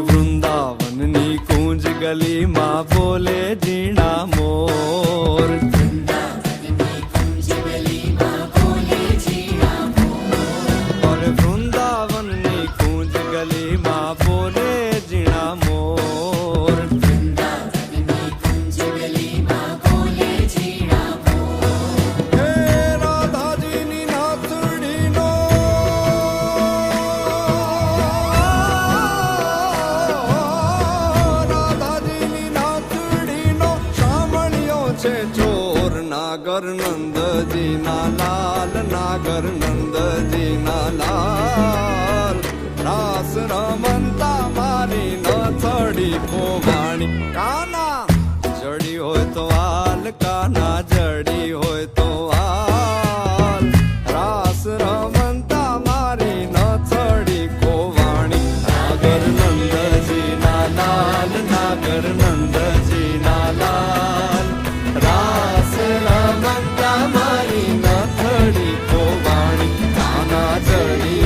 વૃંદાવનની કુંજ ગલીમાં બોલે ઝીણા મોર. અરે વૃંદાવનની કુંજ ગલીમાં બોલે ઝીણા મોર. હે રાધાજીની નાથડીનો છે ચોર. નાગર નંદજીના લાલ, નાગર નંદજીના લાલ. રાસ રમંતા મારી નથડી પોવાણી. કાના જડી હોય તો હાલ, કાના જડી હોય તો હાલ. રાસ રમંતા મારી નથડી કોવાણી. નાગર નંદજીના લાલ, નાગર નંદજીના લાલ. રાસ રમંતા મારી નથડી કોવાણી. કાના જડી